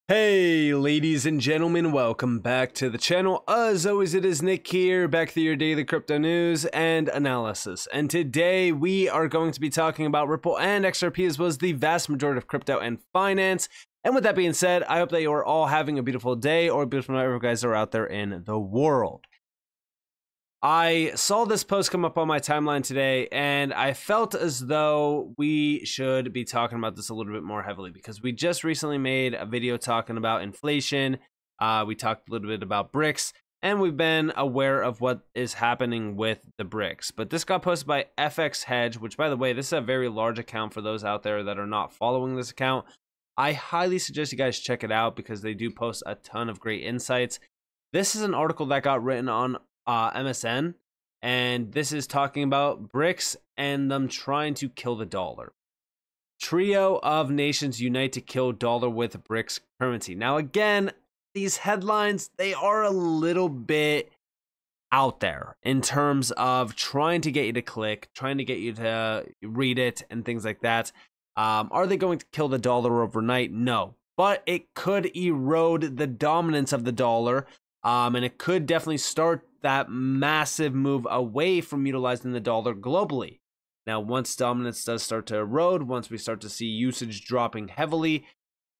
Hey ladies and gentlemen, welcome back to the channel. As always, it is Nick here, back with your daily crypto news and analysis. And today we are going to be talking about Ripple and XRP, as well as the vast majority of crypto and finance. And with that being said, I hope that you are all having a beautiful day or a beautiful night wherever you guys are out there in the world. I saw this post come up on my timeline today, and I felt as though we should be talking about this a little bit more heavily because we just recently made a video talking about inflation. We talked a little bit about BRICS, and we've been aware of what is happening with the BRICS. But this got posted by FX Hedge, which, by the way, this is a very large account for those out there that are not following this account. I highly suggest you guys check it out because they do post a ton of great insights. This is an article that got written on MSN, and this is talking about BRICS and them trying to kill the dollar. Trio of nations unite to kill dollar with BRICS currency. Now again, these headlines, they are a little bit out there in terms of trying to get you to click, trying to get you to read it and things like that. Are they going to kill the dollar overnight? No, but it could erode the dominance of the dollar, and it could definitely start that massive move away from utilizing the dollar globally. Now, once dominance does start to erode, once we start to see usage dropping heavily,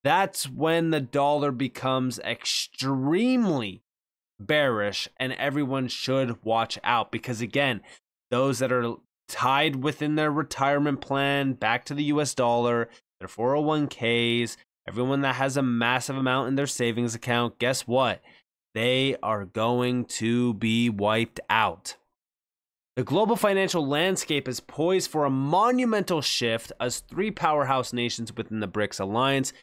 that's when the dollar becomes extremely bearish, and everyone should watch out because, again, those that are tied within their retirement plan back to the US dollar, their 401ks, everyone that has a massive amount in their savings account, guess what? They are going to be wiped out. The global financial landscape is poised for a monumental shift as three powerhouse nations within the BRICS alliance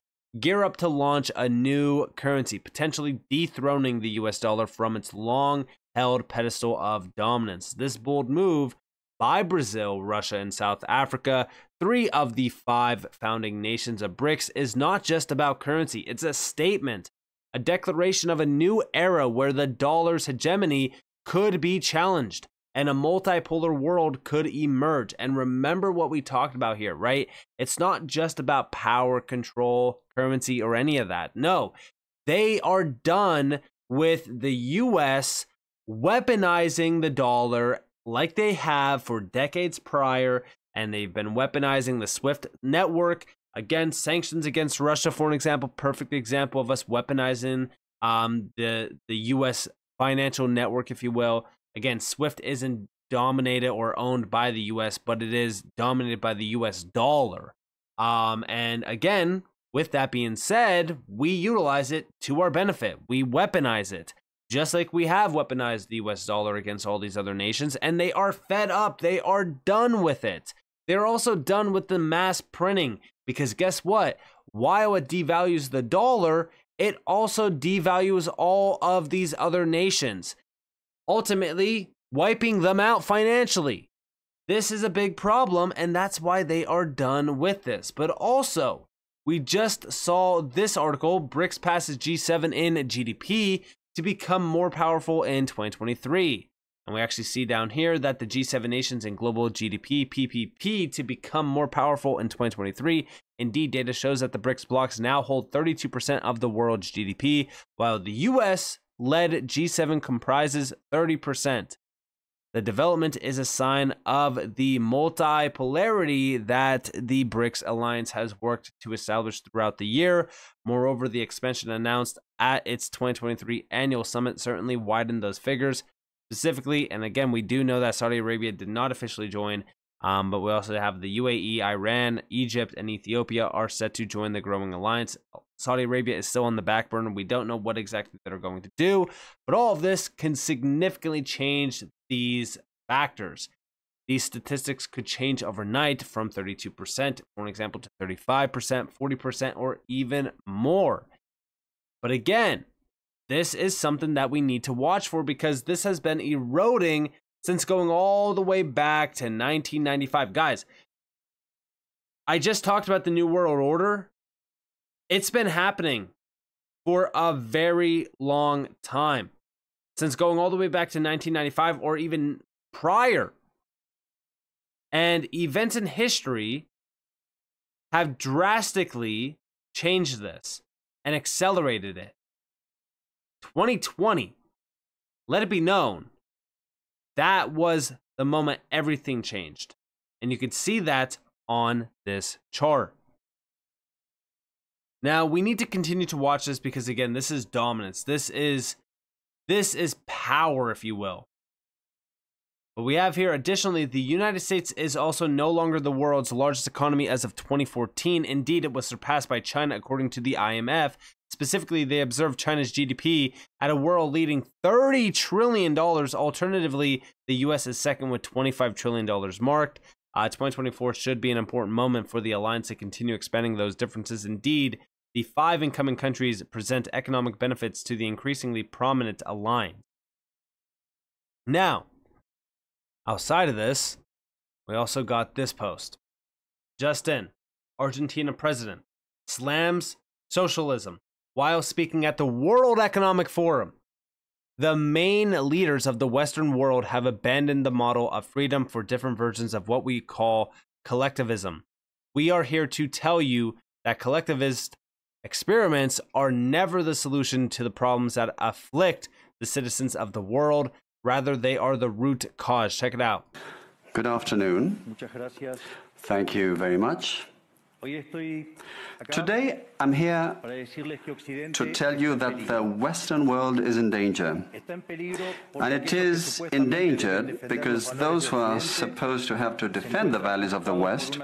gear up to launch a new currency, potentially dethroning the US dollar from its long-held pedestal of dominance. This bold move by Brazil, Russia, and South Africa, three of the five founding nations of BRICS, is not just about currency. It's a statement. A declaration of a new era where the dollar's hegemony could be challenged and a multipolar world could emerge. And remember what we talked about here, right? It's not just about power, control, currency, or any of that. No, they are done with the US weaponizing the dollar like they have for decades prior, and they've been weaponizing the SWIFT network. Again, sanctions against Russia, for an example, perfect example of us weaponizing the U.S. financial network, if you will. Again, SWIFT isn't dominated or owned by the U.S., but it is dominated by the U.S. dollar. And again, with that being said, we utilize it to our benefit. We weaponize it, just like we have weaponized the U.S. dollar against all these other nations, and they are fed up. They are done with it. They're also done with the mass printing. Because guess what? While it devalues the dollar, it also devalues all of these other nations, ultimately wiping them out financially. This is a big problem, and that's why they are done with this. But also, we just saw this article, BRICS passes G7 in GDP to become more powerful in 2023. And we actually see down here that the G7 nations in global GDP, PPP, to become more powerful in 2023. Indeed, data shows that the BRICS blocs now hold 32% of the world's GDP, while the US-led G7 comprises 30%. The development is a sign of the multipolarity that the BRICS alliance has worked to establish throughout the year. Moreover, the expansion announced at its 2023 annual summit certainly widened those figures. Specifically, and again, we do know that Saudi Arabia did not officially join, but we also have the UAE, Iran, Egypt, and Ethiopia are set to join the growing alliance. Saudi Arabia is still on the back burner. We don't know what exactly they're going to do, but all of this can significantly change these factors. These statistics could change overnight from 32%, for example, to 35%, 40%, or even more. But again, this is something that we need to watch for because this has been eroding since going all the way back to 1995. Guys, I just talked about the New World Order. It's been happening for a very long time, since going all the way back to 1995 or even prior. And events in history have drastically changed this. and accelerated it. 2020, let it be known, that was the moment everything changed. And you can see that on this chart. Now, we need to continue to watch this because, again, this is dominance. This is power, if you will. But we have here, additionally, the United States is also no longer the world's largest economy as of 2014. Indeed, it was surpassed by China, according to the IMF. Specifically, they observed China's GDP at a world-leading $30 trillion. Alternatively, the U.S. is second with $25 trillion marked. 2024 should be an important moment for the alliance to continue expanding those differences. Indeed, the 5 incoming countries present economic benefits to the increasingly prominent alliance. Now, outside of this, we also got this post. Just in, Argentina president slams socialism while speaking at the World Economic Forum. The main leaders of the Western world have abandoned the model of freedom for different versions of what we call collectivism. We are here to tell you that collectivist experiments are never the solution to the problems that afflict the citizens of the world. Rather, they are the root cause. Check it out. Good afternoon. Thank you very much. Today, I'm here to tell you that the Western world is in danger. And it is endangered because those who are supposed to have to defend the values of the West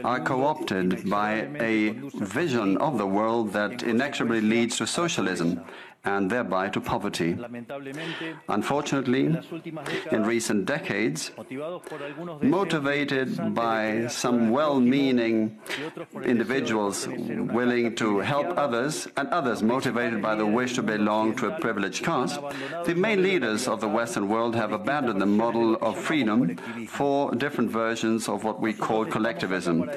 are co-opted by a vision of the world that inexorably leads to socialism and thereby to poverty. Unfortunately, in recent decades, motivated by some well-meaning individuals willing to help others, and others motivated by the wish to belong to a privileged caste, the main leaders of the Western world have abandoned the model of freedom for different versions of what we call collectivism.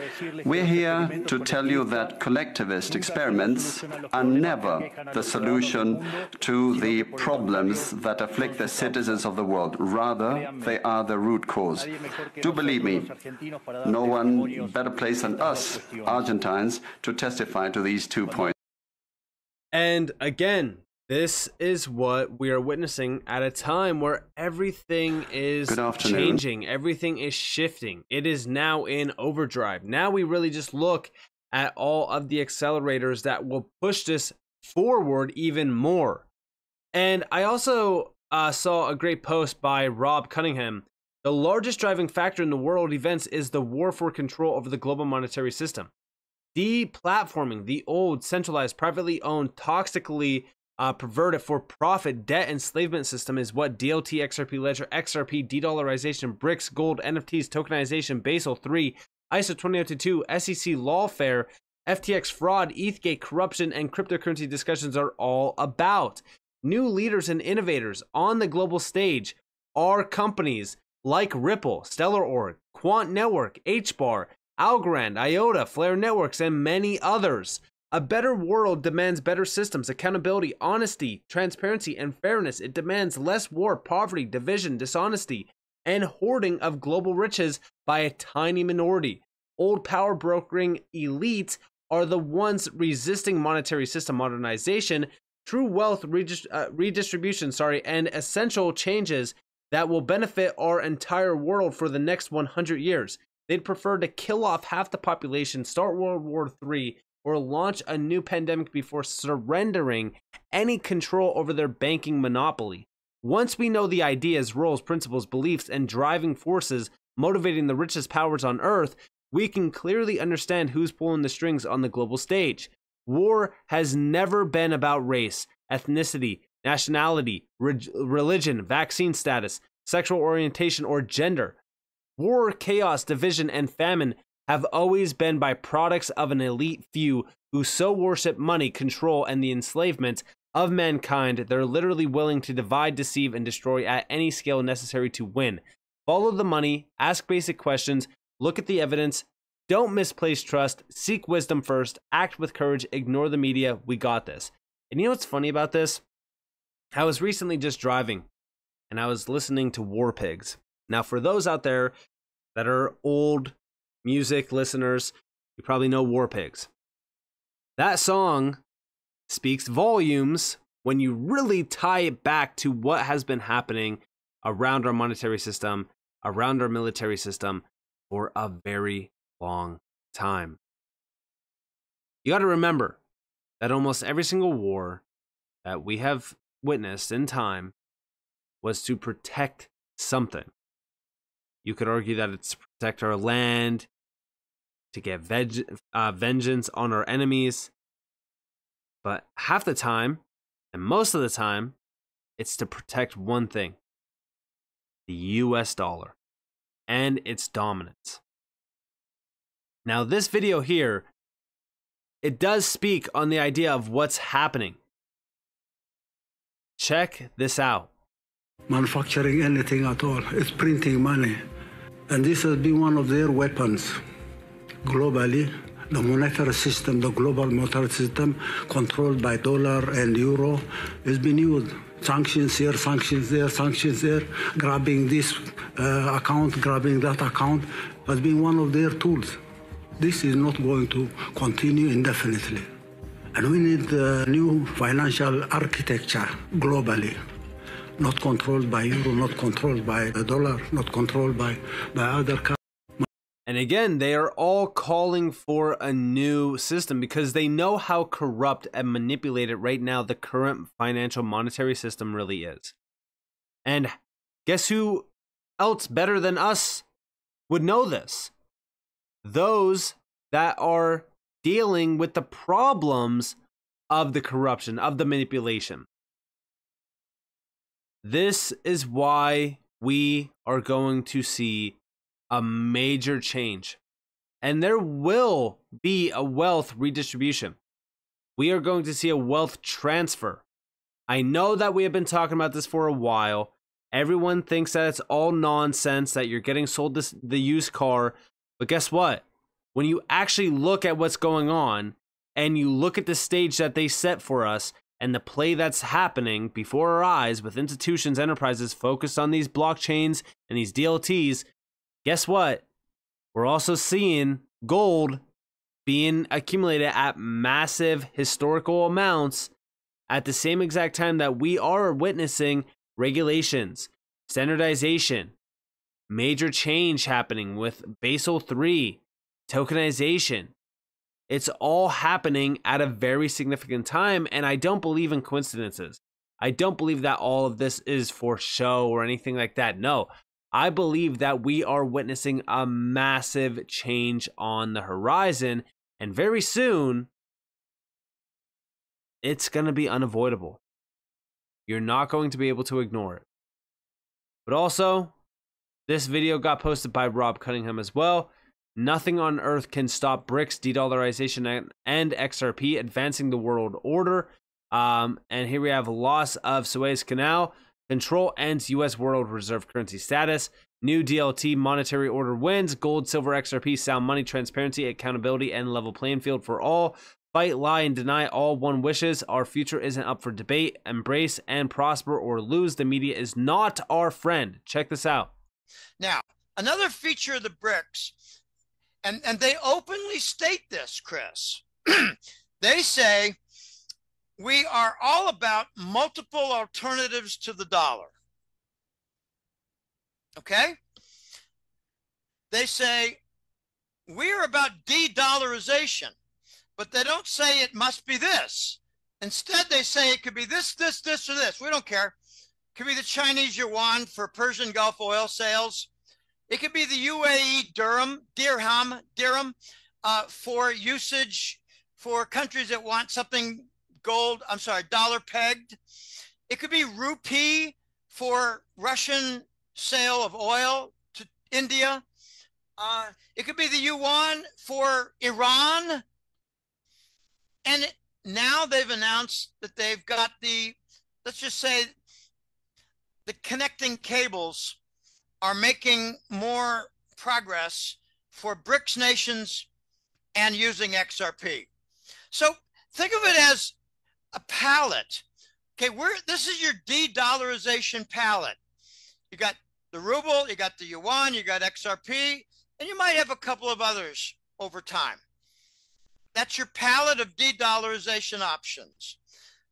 We're here to tell you that collectivist experiments are never the solution to the problems that afflict the citizens of the world. Rather, they are the root cause. Do believe me, no one better placed than us, Argentines, to testify to these 2 points. And again, this is what we are witnessing at a time where everything is changing, everything is shifting. It is now in overdrive. Now we really just look at all of the accelerators that will push this forward even more. And I also saw a great post by Rob Cunningham. The largest driving factor in the world events is the war for control over the global monetary system. Deplatforming the old, centralized, privately owned, toxically perverted for-profit debt enslavement system is what DLT, XRP Ledger, XRP, de-dollarization, BRICS, gold, NFTs, tokenization, Basel III, ISO 20022, SEC lawfare, FTX fraud, ETHgate corruption, and cryptocurrency discussions are all about. New leaders and innovators on the global stage are companies like Ripple, Stellar.org, Quant Network, HBAR, Algorand, IOTA, Flare Networks, and many others. A better world demands better systems, accountability, honesty, transparency, and fairness. It demands less war, poverty, division, dishonesty, and hoarding of global riches by a tiny minority. Old power brokering elites are the ones resisting monetary system modernization, true wealth redistribution, and essential changes that will benefit our entire world for the next 100 years. They'd prefer to kill off half the population, start World War III, or launch a new pandemic before surrendering any control over their banking monopoly. Once we know the ideas, roles, principles, beliefs, and driving forces motivating the richest powers on Earth, we can clearly understand who's pulling the strings on the global stage. War has never been about race, ethnicity, nationality, religion, vaccine status, sexual orientation, or gender. War, chaos, division, and famine have always been byproducts of an elite few who so worship money, control, and the enslavement of mankind they're literally willing to divide, deceive, and destroy at any scale necessary to win. Follow the money, ask basic questions, look at the evidence, don't misplace trust, seek wisdom first, act with courage, ignore the media, we got this. And you know what's funny about this? I was recently just driving, and I was listening to War Pigs. Now, for those out there that are old music listeners, you probably know War Pigs. That song speaks volumes when you really tie it back to what has been happening around our monetary system, around our military system for a very long time. You got to remember that almost every single war that we have witnessed in time was to protect something. You could argue that it's to protect our land, to get vengeance on our enemies. But half the time, and most of the time, it's to protect one thing: the US dollar and its dominance. Now, this video here, it does speak on the idea of what's happening. Check this out. Manufacturing anything at all, it's printing money. And this has been one of their weapons globally. The monetary system, the global monetary system, controlled by dollar and euro, has been used. Sanctions here, sanctions there, sanctions there, grabbing this account, grabbing that account, has been one of their tools. This is not going to continue indefinitely. And we need a new financial architecture globally, not controlled by euro, not controlled by the dollar, not controlled by other countries. And again, they are all calling for a new system because they know how corrupt and manipulated right now the current financial monetary system really is. And guess who else better than us would know this? Those that are dealing with the problems of the corruption, of the manipulation. This is why we are going to see a major change, and there will be a wealth redistribution. We are going to see a wealth transfer. I know that we have been talking about this for a while. Everyone thinks that it's all nonsense, that you're getting sold the used car. But guess what? When you actually look at what's going on and you look at the stage that they set for us and the play that's happening before our eyes with institutions, enterprises focused on these blockchains and these DLTs, guess what? We're also seeing gold being accumulated at massive historical amounts at the same exact time that we are witnessing regulations, standardization, major change happening with Basel III, tokenization. It's all happening at a very significant time, and I don't believe in coincidences. I don't believe that all of this is for show or anything like that. No. I believe that we are witnessing a massive change on the horizon, and very soon, it's going to be unavoidable. You're not going to be able to ignore it. But also, this video got posted by Rob Cunningham as well. Nothing on earth can stop BRICS, de-dollarization, and XRP advancing the world order. And here we have loss of Suez Canal. Control ends U.S. world reserve currency status. New DLT monetary order wins. Gold, silver, XRP, sound money, transparency, accountability, and level playing field for all. Fight, lie, and deny all one wishes. Our future isn't up for debate. Embrace and prosper or lose. The media is not our friend. Check this out. Now, another feature of the BRICS, and they openly state this, Chris. They say, we are all about multiple alternatives to the dollar. Okay? They say we're about de-dollarization, but they don't say it must be this. Instead, they say it could be this, this, this, or this. We don't care. It could be the Chinese yuan for Persian Gulf oil sales. It could be the UAE dirham for usage for countries that want something dollar pegged. It could be rupee for Russian sale of oil to India. It could be the yuan for Iran. And now they've announced that they've got let's just say, the connecting cables are making more progress for BRICS nations and using XRP. So think of it as a palette. Okay, this is your de-dollarization palette. You got the ruble, you got the yuan, you got XRP, and you might have a couple of others over time. That's your palette of de-dollarization options.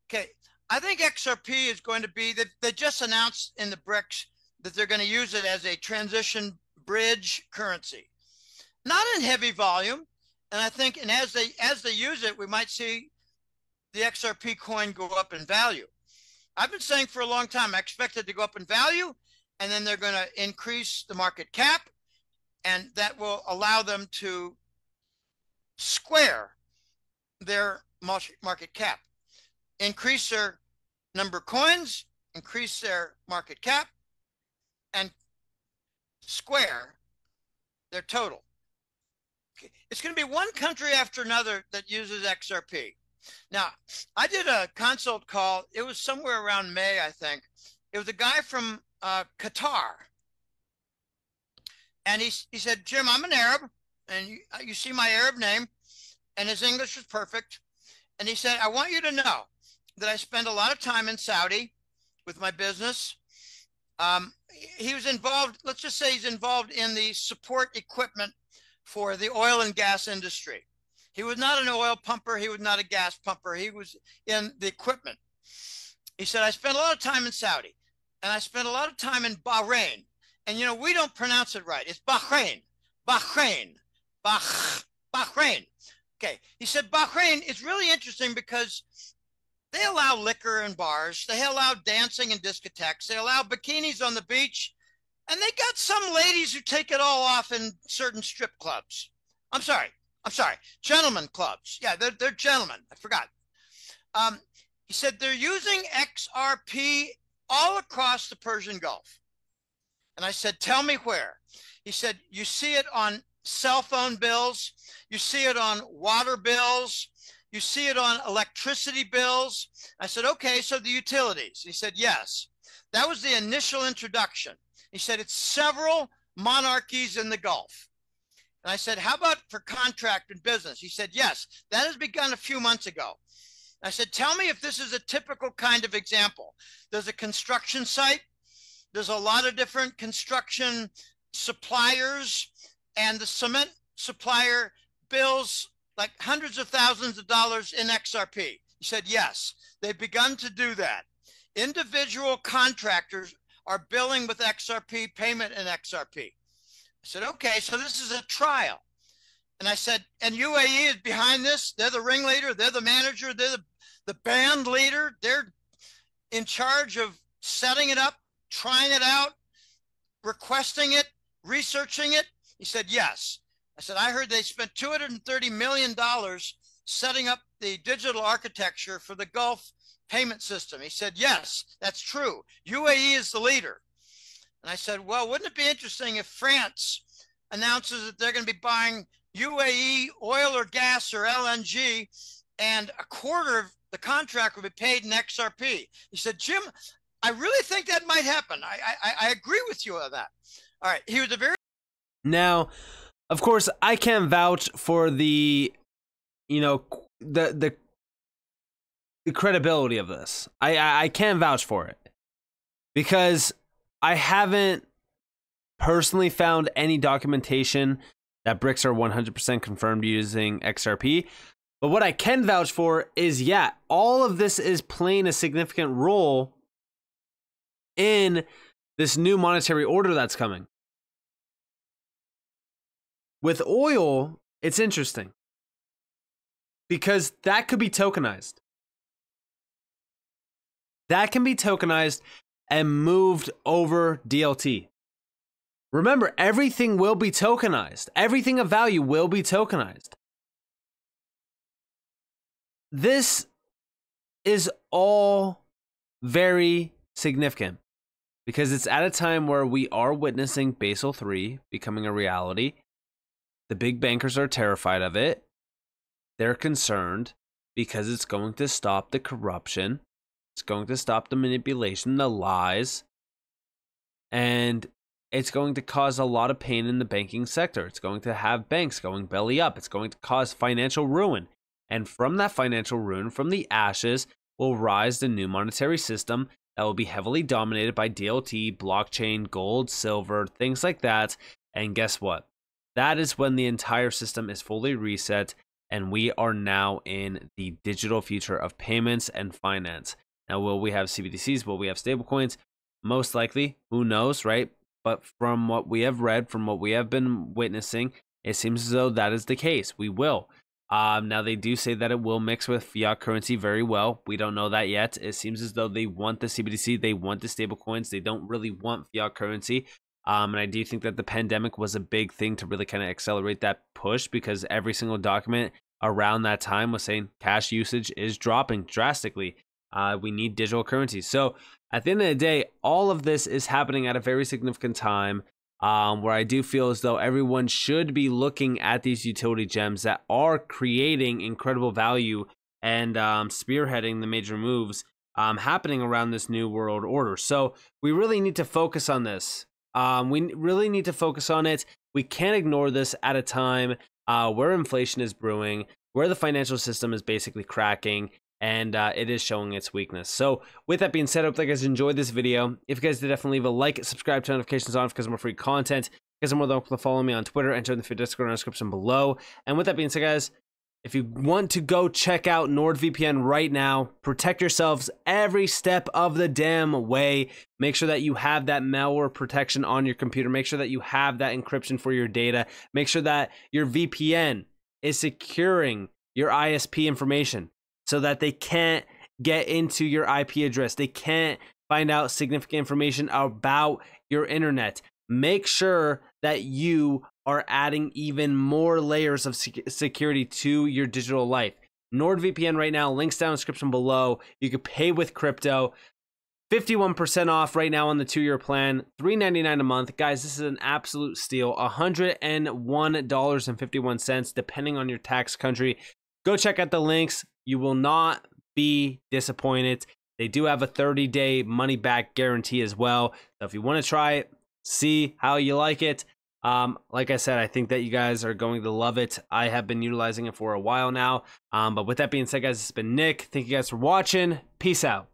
Okay, I think XRP is going to be, they just announced in the BRICS that they're going to use it as a transition bridge currency. Not in heavy volume. And I think, and as they use it, we might see the XRP coin go up in value. I've been saying for a long time, I expect it to go up in value, and then they're going to increase the market cap, and that will allow them to square their market cap, increase their number of coins, increase their market cap, and square their total. Okay. It's going to be one country after another that uses XRP. Now, I did a consult call. It was somewhere around May, I think. It was a guy from Qatar. And he said, Jim, I'm an Arab, and you see my Arab name, and his English was perfect. And he said, I want you to know that I spend a lot of time in Saudi with my business. He was involved, let's just say he's involved in the support equipment for the oil and gas industry. He was not an oil pumper. He was not a gas pumper. He was in the equipment. He said, I spent a lot of time in Saudi, and I spent a lot of time in Bahrain. And, you know, we don't pronounce it right. It's Bahrain, Bahrain, Bahrain. Okay. He said, Bahrain is really interesting because they allow liquor in bars. They allow dancing in discotheques. They allow bikinis on the beach. And they got some ladies who take it all off in certain strip clubs. I'm sorry, gentlemen clubs. Yeah, they're gentlemen. I forgot. He said they're using XRP all across the Persian Gulf. And I said, tell me where. He said, you see it on cell phone bills. You see it on water bills. You see it on electricity bills. I said, okay, so the utilities. He said, yes. That was the initial introduction. He said, it's several monarchies in the Gulf. And I said, how about for contract and business? He said, yes, that has begun a few months ago. I said, tell me if this is a typical kind of example. There's a construction site. There's a lot of different construction suppliers, and the cement supplier bills like hundreds of thousands of dollars in XRP. He said, yes, they've begun to do that. Individual contractors are billing with XRP, payment in XRP. I said, okay, so this is a trial. And I said, and UAE is behind this. They're the ringleader. They're the manager. They're the band leader. They're in charge of setting it up, trying it out, requesting it, researching it. He said, yes. I said, I heard they spent $230 million setting up the digital architecture for the Gulf payment system. He said, yes, that's true. UAE is the leader. And I said, well, wouldn't it be interesting if France announces that they're going to be buying UAE oil or gas or LNG, and a quarter of the contract will be paid in XRP? He said, Jim, I really think that might happen. I agree with you on that. All right. He was a very... Now, of course, I can't vouch for the, you know, the credibility of this. I can't vouch for it because I haven't personally found any documentation that BRICS are 100% confirmed using XRP. But what I can vouch for is, yeah, all of this is playing a significant role in this new monetary order that's coming. With oil, it's interesting because that could be tokenized. That can be tokenized and moved over DLT. Remember, everything will be tokenized. Everything of value will be tokenized. This is all very significant because it's at a time where we are witnessing Basel III becoming a reality. The big bankers are terrified of it. They're concerned because it's going to stop the corruption. It's going to stop the manipulation, the lies, and it's going to cause a lot of pain in the banking sector. It's going to have banks going belly up. It's going to cause financial ruin. And from that financial ruin, from the ashes, will rise the new monetary system that will be heavily dominated by DLT, blockchain, gold, silver, things like that. And guess what? That is when the entire system is fully reset and we are now in the digital future of payments and finance. Now, will we have CBDCs? Will we have stablecoins? Most likely, who knows, right? But from what we have read, from what we have been witnessing, it seems as though that is the case. We will. Now, they do say that it will mix with fiat currency very well. We don't know that yet. It seems as though they want the CBDC. They want the stablecoins. They don't really want fiat currency. And I do think that the pandemic was a big thing to really kind of accelerate that push, because every single document around that time was saying cash usage is dropping drastically. We need digital currency. So at the end of the day, all of this is happening at a very significant time, where I do feel as though everyone should be looking at these utility gems that are creating incredible value and spearheading the major moves happening around this new world order. So we really need to focus on this. We really need to focus on it. We can't ignore this at a time where inflation is brewing, where the financial system is basically cracking, and it is showing its weakness. So with that being said, I hope you guys enjoyed this video. If you guys did, definitely leave a like, subscribe, turn notifications on because more free content. You guys are more than welcome to follow me on Twitter and join the free Discord in the description below. And with that being said, guys, if you want to go check out NordVPN right now, protect yourselves every step of the damn way. Make sure that you have that malware protection on your computer. Make sure that you have that encryption for your data. Make sure that your VPN is securing your ISP information so that they can't get into your IP address. They can't find out significant information about your internet. Make sure that you are adding even more layers of security to your digital life. NordVPN right now, links down in the description below. You can pay with crypto. 51% off right now on the 2-year plan, $3.99 a month. Guys, this is an absolute steal. $101.51 depending on your tax country. Go check out the links. You will not be disappointed. They do have a 30-day money-back guarantee as well. So if you want to try it, see how you like it. Like I said, I think that you guys are going to love it. I have been utilizing it for a while now. But with that being said, guys, it's been Nick. Thank you guys for watching. Peace out.